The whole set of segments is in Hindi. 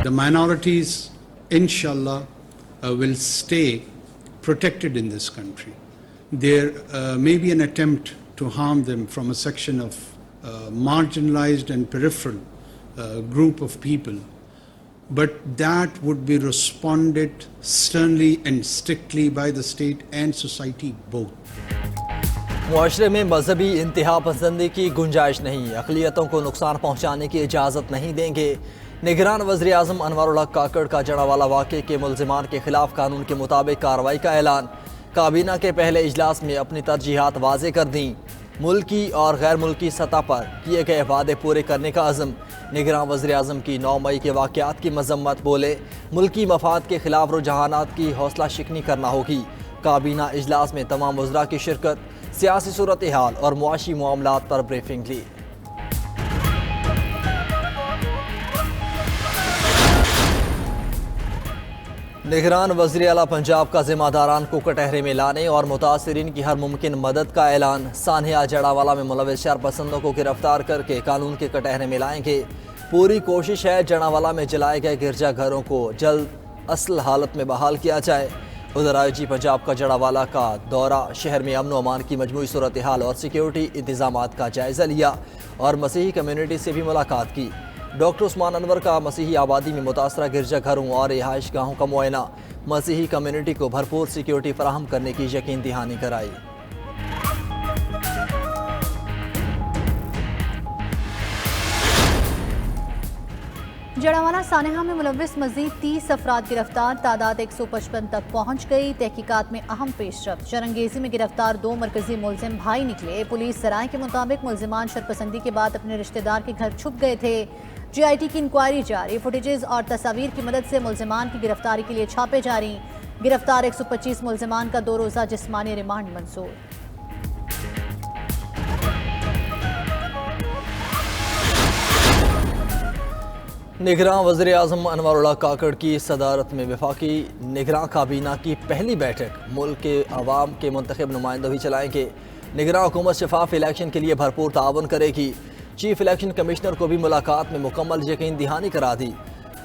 The minorities, inshallah, will stay protected in this country. There may be an attempt to harm them from a section of marginalized and peripheral group of people, but that would be responded sternly and strictly by the state and society both. मुआशरे में मजहबी इंतहा पसंदी की गुंजाइश नहीं, अक़लियतों को नुकसान पहुँचाने की इजाज़त नहीं देंगे। निगरान वज़ीर आज़म अनवर उल हक काकड़ का जड़ावाला वाक़े के मुल्ज़िमान के खिलाफ कानून के मुताबिक कार्रवाई का ऐलान। काबीना के पहले इजलास में अपनी तरजीहात वाज़े कर दी। मुल्की और गैर मुल्की सतह पर किए गए वादे पूरे करने का अज़म। निगरान वज़ीर आज़म की 9 मई के वाक़यात की मज़म्मत, बोले मुल्की मफाद के खिलाफ रुझानात की हौसला शिकनी करना होगी। काबीना इजलास में तमाम वज़रा की शिरकत, सियासी सूरत हाल और मुआशी मामलात पर ब्रीफिंग ली। निगरान वज़ीर आला पंजाब का ज़िम्मेदारान को कटहरे में लाने और मुतासरीन की हर मुमकिन मदद का ऐलान। सानिया जड़ावाला में मुलविस शरपसंदों को गिरफ्तार करके कानून के कटहरे में लाएंगे। पूरी कोशिश है जड़ावाला में जलाए गए गिरजाघरों को जल्द असल हालत में बहाल किया जाए। उधर IG पंजाब का जड़ावाला का दौरा शहर में अमन व अमान की मजमूई सूरत हाल और सिक्योरिटी इंतजामात का जायज़ा लिया और मसीही कम्यूनिटी से भी मुलाकात की। डॉक्टर उस्मान अनवर का मसीही आबादी में मुतासरा गिरजाघरों और रिहाइश गाहों का मुआयना, मसीही कम्यूनिटी को भरपूर सिक्योरिटी फराहम करने की यकीन दहानी कराई। जड़ावाला सानेहा में मुलविस मजीद 30 अफराद गिरफ्तार, तादाद 155 तक पहुँच गई। तहकीकात में अहम पेशरफ, शरंगेजी में गिरफ्तार 2 मरकजी मुलजिम भाई निकले। पुलिस सराय के मुताबिक मुलजिमान शरपसंदी के बाद अपने रिश्तेदार के घर छुप गए थे। GIT की इंक्वायरी जारी, फुटेजेस और तस्वीर की मदद से मुलजिमान की गिरफ्तारी के लिए छापे जारी। गिरफ्तार 125 मुलजिमान का 2 रोज़ा जिस्मानी रिमांड मंजूर। निगरान वज़ीर आज़म अनवर उल हक काकड़ की सदारत में वफाकी निगरान काबीना की पहली बैठक, मुल्क के अवाम के मुंतखब नुमाइंदे भी चलाएंगे। निगरान हुकूमत शफाफ इलेक्शन के लिए भरपूर ताउन करेगी। चीफ इलेक्शन कमिश्नर को भी मुलाकात में मुकम्मल यकीन दहानी करा दी।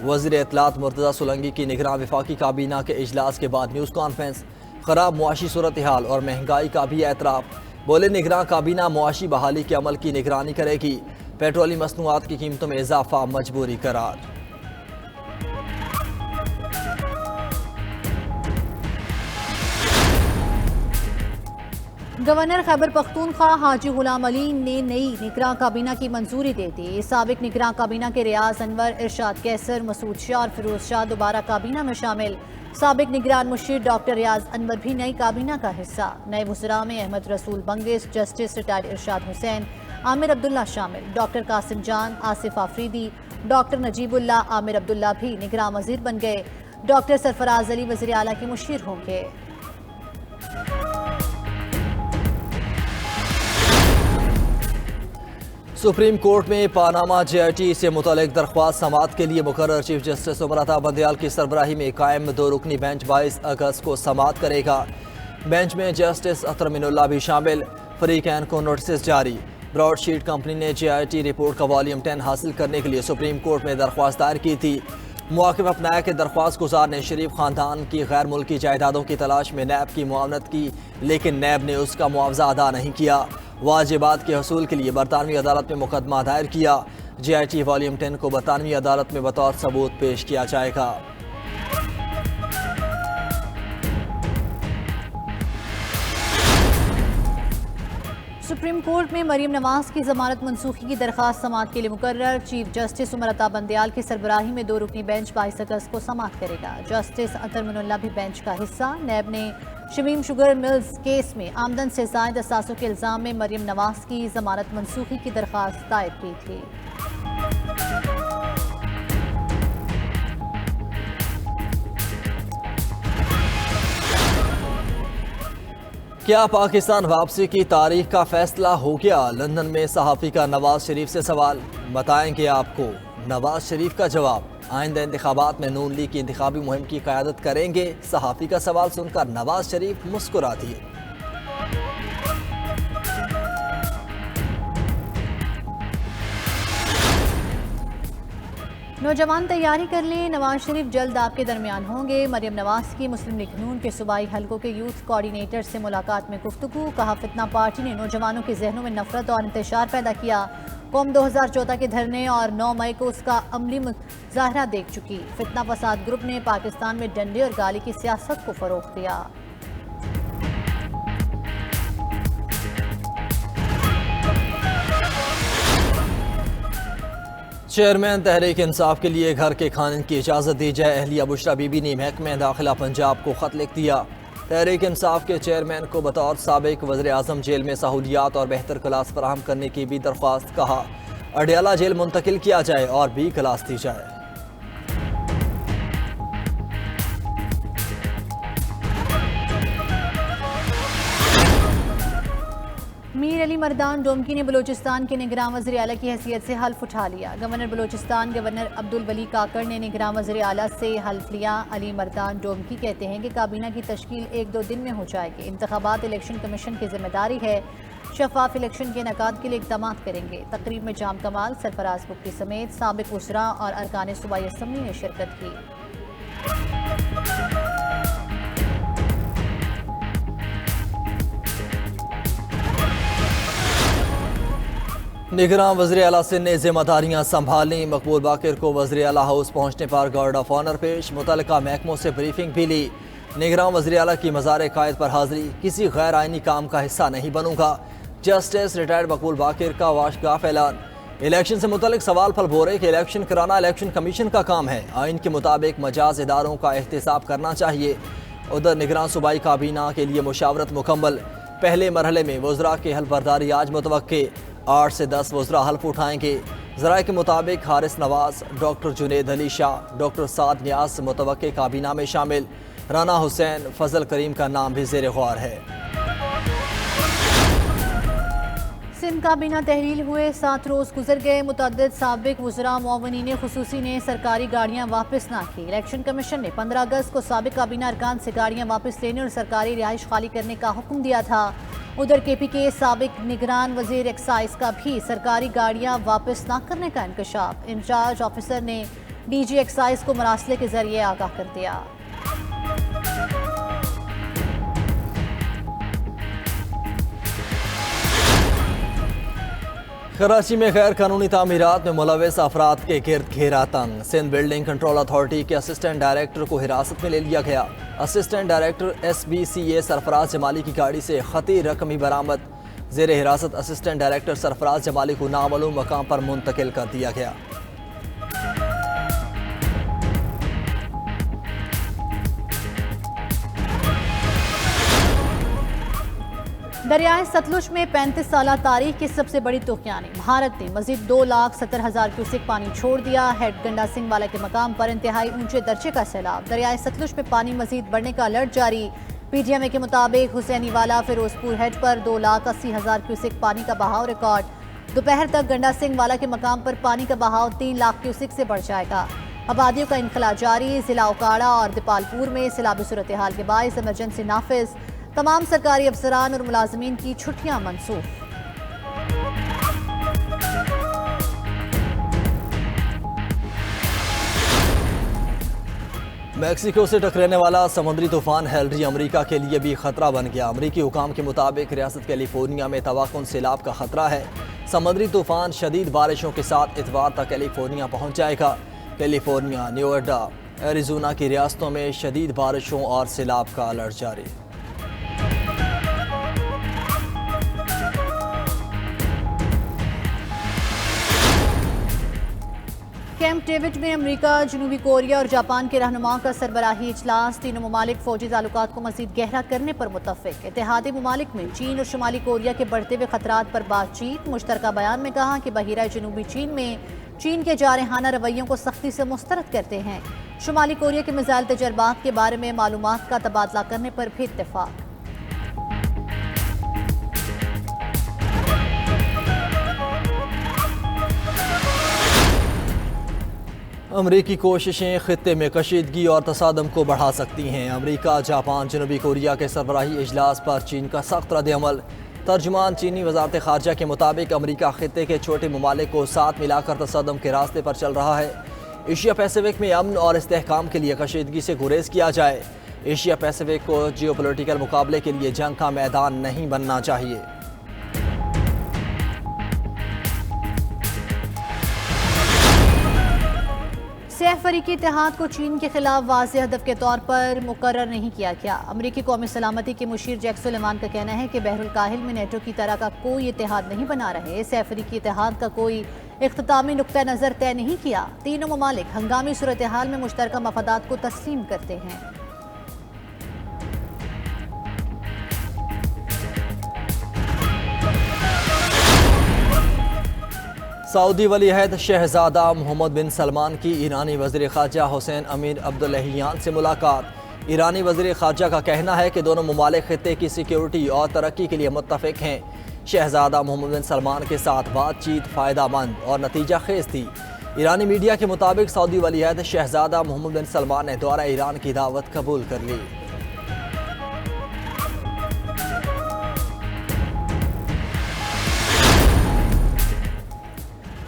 वज़ीर इत्तलात मुर्तज़ा सोलंकी की निगरान वफाकी काबीना के इजलास के बाद न्यूज़ कॉन्फ्रेंस, ख़राब मुआशी सूरत हाल और महंगाई का भी एतराफ़। बोले निगरान काबीना मुआशी बहाली के अमल की निगरानी करेगी। पेट्रोली मसनूआत की कीमतों में इजाफा मजबूरी करार। गवर्नर खैबर पख्तूनख्वा हाजी गुलाम अली ने नई निगरान काबीना की मंजूरी दे दी। साबिक निगरान काबीना के रियाज अनवर, इरशाद कैसर, मसूद शाह और फिरोज शाह दोबारा काबीना में शामिल। साबिक निगरान मुशीर डॉक्टर रियाज अनवर भी नई काबीना का हिस्सा। नए वज़रा में अहमद रसूल बंगिस, जस्टिस रिटायर्ड इरशाद हुसैन, आमिर अब्दुल्ला शामिल। डॉक्टर कासिम जान, आसिफ आफरीदी, डॉक्टर नजीबुल्ला, आमिर अब्दुल्ला भी निगरान वजीर बन गए। डॉक्टर सरफराज अली वज़ीर आला के मुशीर होंगे। सुप्रीम कोर्ट में पानामा JIT से मुतल्लिक दरख्वास्त समाअत के लिए मुकर्रर चीफ जस्टिस उमर बंदयाल की सरबराही में कायम 2 रुकनी बेंच 22 अगस्त को समाअत करेगा। बेंच में जस्टिस अतर मिनुल्लाह भी शामिल। फरीकैन को नोटिस जारी। ब्रॉडशीट कंपनी ने JIT रिपोर्ट का वॉल्यूम 10 हासिल करने के लिए सुप्रीम कोर्ट में दरख्वास्त दायर की थी। मुआकिब अपनाया कि दरख्वास्त गुजार ने शरीफ खानदान की गैर मुल्की जायदादों की तलाश में नैब की मुआवनत की, लेकिन नैब ने उसका मुआवजा अदा नहीं किया। वाजिबात के हसूल के लिए बरतानवी अदालत में मुकदमा दायर किया। JIT वॉल्यूम 10 को बरतानवी अदालत में बतौर सबूत पेश किया जाएगा। सुप्रीम कोर्ट में मरीम नवाज की जमानत मनसूखी की दरख्वास्त समाअत के लिए मुकर्रर। चीफ जस्टिस उमर अता बंदयाल की सरबराही में 2 रुकनी बेंच 22 अगस्त को समाअत करेगा। जस्टिस अतर मिनुल्लाह भी बेंच का हिस्सा। नैब ने शमीम शुगर मिल्स केस में आमदन से ज़ायद असासों के इल्ज़ाम में मरीम नवाज की जमानत मनसूखी की दरख्वास्त दायर की थी। क्या पाकिस्तान वापसी की तारीख का फैसला हो गया? लंदन में सहाफ़ी का नवाज शरीफ से सवाल। बताएंगे आपको नवाज शरीफ का जवाब। आइंदा इंतखाबात में नून लीग की इंतखाबी मुहिम की क़यादत करेंगे? सहाफ़ी का सवाल सुनकर नवाज शरीफ मुस्कुरा दिए। नौजवान तैयारी कर लें, नवाज शरीफ जल्द आपके दरमियान होंगे। मरियम नवाज की मुस्लिम लीग नून के सूबाई हलकों के यूथ कोऑर्डिनेटर से मुलाकात में गुफ्तगू। कहा, फितना पार्टी ने नौजवानों के जहनों में नफरत और इंतशार पैदा किया। कौम 2014 के धरने और 9 मई को उसका अमली मुजाहरा देख चुकी। फितना फसाद ग्रुप ने पाकिस्तान में डंडे और गाली की सियासत को फरोग दिया। चेयरमैन तहरीक इंसाफ के लिए घर के खाने की इजाज़त दी जाए। अहलिया बुशरा बीबी ने महकमे दाखिला पंजाब को ख़त लिख दिया। तहरीक इंसाफ के चेयरमैन को बतौर साबिक वज़ीर आज़म जेल में सहूलियात और बेहतर क्लास फराहम करने की भी दरख्वास्त। कहा, अडयाला जेल मुंतकिल किया जाए और बी क्लास दी जाए। मीर अली मर्दान डोमकी ने बलूचिस्तान के निगरान वज़ीर आला की हैसियत से हल्फ उठा लिया। गवर्नर बलूचिस्तान गवर्नर अब्दुल वली काकड़ ने निगरान वज़ीर आला से हल्फ लिया। अली मर्दान डोमकी कहते हैं कि काबीना की तश्कील 1-2 दिन में हो जाएगी। इंतखाबात इलेक्शन कमीशन की जिम्मेदारी है, शफाफ इलेक्शन के इनेकाद के लिए इक़दाम करेंगे। तकरीब में जाम कमाल, सरफराज बुक्की समेत साबिक वज़रा और अरकान सूबाई असम्बली ने शिरकत की। निगरान वज़ीर आला सिंध ने जिम्मेदारियाँ संभाली। मकबूल बाकिर को वज़ीर आला हाउस पहुँचने पर गार्ड ऑफ ऑनर पेश। मुतल्लिका महकमों से ब्रीफिंग भी ली। निगरान वज़ीर आला की मज़ार कायद पर हाज़िरी। किसी गैर आइनी काम का हिस्सा नहीं बनूंगा। जस्टिस रिटायर्ड मकबूल बाकिर का वाशगाफ ऐलान। इलेक्शन से मुतल्लिक सवाल फल बोरे कि इलेक्शन कराना इलेक्शन कमीशन का काम है। आइन के मुताबिक मजाज इदारों का एहतसाब करना चाहिए। उधर निगरान सूबाई काबीना के लिए मुशावरत मुकम्मल। पहले मरहले में वज़रा की हल्फ बर्दारी आज मुतवक्के। 8 से 10 वज़रा हल्फ उठाएंगे। ज़राए के मुताबिक हारिस नवाज, डॉक्टर जुनेद अली शाह, डॉक्टर साद न्यास मुतवक्के काबीना में शामिल। राना हुसैन, फजल करीम का नाम भी ज़ेर गौर है। सिंध काबीना तहलील हुए 7 रोज़ गुजर गए। मुतअद्दिद साबिक वज़रा मुअव्वनीन खुसूसी ने सरकारी गाड़ियाँ वापस ना की। इलेक्शन कमीशन ने 15 अगस्त को साबिक काबीना अरकान से गाड़ियाँ वापस लेने और सरकारी रिहाइश खाली करने का हुक्म दिया था। उधर KP के साबिक निगरान वज़ीर एक्साइज का भी सरकारी गाड़ियाँ वापस ना करने का इंकशाफ। इंचार्ज ऑफिसर ने DG एक्साइज को मरासले के जरिए आगाह कर दिया। कराची में गैर कानूनी तामीरात में मुलविस अफराद के गिर्द घेरा तंग। सिंध बिल्डिंग कंट्रोल अथॉरिटी के असिस्टेंट डायरेक्टर को हिरासत में ले लिया गया। Assistant director SBCA Sarfaraz Jamali की गाड़ी से खती रकम ही बरामद। जेर हिरासत असिस्टेंट डायरेक्टर सरफराज जमाली को नामालूम मकाम पर मुंतकिल कर दिया गया। दरियाए सतलुज में 35 साल तारीख की सबसे बड़ी तूफान। भारत ने मजीद 2,70,000 क्यूसेक पानी छोड़ दिया। हेड गंडा सिंह वाला के मकाम पर इंतहाई ऊंचे दर्जे का सैलाब। दरियाए सतलुज में पानी मजीद बढ़ने का अलर्ट जारी। PTMA के मुताबिक हुसैनी वाला फिरोजपुर हेड पर 2,80,000 क्यूसेक पानी का बहाव रिकॉर्ड। दोपहर तक गंडा सिंह वाला के मकाम पर पानी का बहाव 3 लाख क्यूसेक से बढ़ जाएगा। आबादियों का इनखला जारी। जिला उकाड़ा और दीपालपुर में सैलाबी सूरत हाल के बायस इमरजेंसी नाफिज। तमाम सरकारी अफसरान और मुलाजमीन की छुट्टियां मनसूख। मैक्सिको से टकराने वाला समुद्री तूफान हेनरी अमेरिका के लिए भी खतरा बन गया। अमेरिकी हुकाम के मुताबिक रियासत कैलिफोर्निया में तवाकुन सैलाब का खतरा है। समुद्री तूफान शदीद बारिशों के साथ इतवार तक कैलिफोर्निया पहुंच जाएगा। कैलिफोर्निया, नेवाडा, एरिजोना की रियासतों में शदीद बारिशों और सैलाब का अलर्ट जारी। कैंप डेविड में अमेरिका, जनूबी कोरिया और जापान के रहनुमाओं का सरबराही इजलास। तीनों ममालिक फौजी ताल्लुकात को मज़ीद गहरा करने पर मुत्तफ़िक। इत्तेहादी ममालिक में चीन और शुमाली कोरिया के बढ़ते हुए खतरात पर बातचीत। मुश्तरका बयान में कहा कि बहीरा जनूबी चीन में चीन के जारहाना रवैयों को सख्ती से मुस्तरद करते हैं। शुमाली कोरिया के मिसाइल तजर्बात के बारे में मालूमात का तबादला करने पर भी इत्तेफाक। अमरीकी कोशिशें खित्ते में कशीदगी और तसादम को बढ़ा सकती हैं। अमरीका, जापान, जनूबी कोरिया के सरबराही इजलास पर चीन का सख्त रद्द-ए-अमल। तर्जुमान चीनी वजारत खारजा के मुताबिक अमरीका खित्ते के छोटे ममालिक को साथ मिलाकर तसादम के रास्ते पर चल रहा है। एशिया पैसिफिक में अमन और इस्तेहकाम के लिए कशीदगी से गुरेज किया जाए। एशिया पैसिफिक को जियोपॉलिटिकल मुकाबले के लिए जंग का मैदान नहीं बनना चाहिए। सैफ फरीकी इत्तेहाद को चीन के खिलाफ वाज़ेह हदफ के तौर पर मुकर्रर नहीं किया गया। अमरीकी कौमी सलामती के मुशीर जैक सुलेमान का कहना है कि बहरुल काहिल में नेटो की तरह का कोई इत्तेहाद नहीं बना रहे। सैफ फरीकी इत्तेहाद का कोई इख्तितामी नुक्ता नज़र तय नहीं किया। तीनों ममालिक हंगामी सूरत हाल में मुश्तरका मफादात को तस्लीम करते हैं। सऊदी वलीअहद शहजादा मोहम्मद बिन सलमान की ईरानी वज़ीर ख़ारजा हुसैन अमीर अब्दुल्लाहियान से मुलाकात। ईरानी वज़ीर ख़ारजा का कहना है कि दोनों ममालिक खित्ते की सिक्योरिटी और तरक्की के लिए मुत्तफ़िक हैं। शहजादा मोहम्मद बिन सलमान के साथ बातचीत फ़ायदामंद और नतीजा खेज थी। ईरानी मीडिया के मुताबिक सऊदी वलीअहद शहजादा मोहम्मद बिन सलमान ने दौरा ईरान की दावत कबूल कर ली।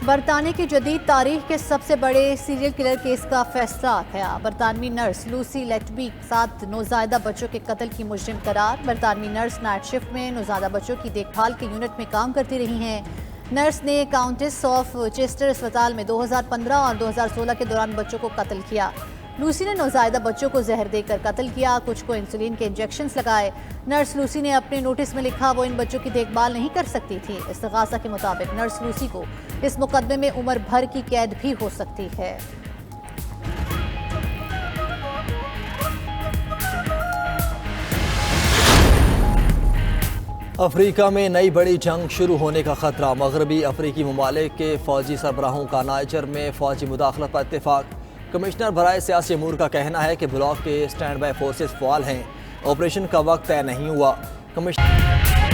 बरतानिया की जदीद तारीख के सबसे बड़े सीरियल किलर केस का फैसला आ गया। बरतानवी नर्स लूसी लेटबी 7 नौज़ायदा बच्चों के कत्ल की मुजरिम करार। बरतानवी नर्स नाइट शिफ्ट में नौज़ायदा बच्चों की देखभाल के यूनिट में काम करती रही हैं। नर्स ने काउंटेस ऑफ चेस्टर अस्पताल में 2015 और 2016 के दौरान बच्चों को कत्ल किया। लूसी ने नौज़ायदा बच्चों को जहर देकर कत्ल किया, कुछ को इंसुलिन के इंजेक्शंस लगाए। नर्स लूसी ने अपने नोटिस में लिखा वो इन बच्चों की देखभाल नहीं कर सकती थी। इस्तिगासा के मुताबिक नर्स लूसी को इस मुकदमे में उम्र भर की कैद भी हो सकती है। अफ्रीका में नई बड़ी जंग शुरू होने का खतरा। मगरबी अफ्रीकी ममालिक के फौजी सरबराहों का नाइजर में फौजी मुदाखलत पर इत्तेफाक। कमिश्नर बराए सियासी अमूर का कहना है कि ब्लॉक के स्टैंड बाई फोर्सेस फ़ाल हैं। ऑपरेशन का वक्त तय नहीं हुआ। कमिश्नर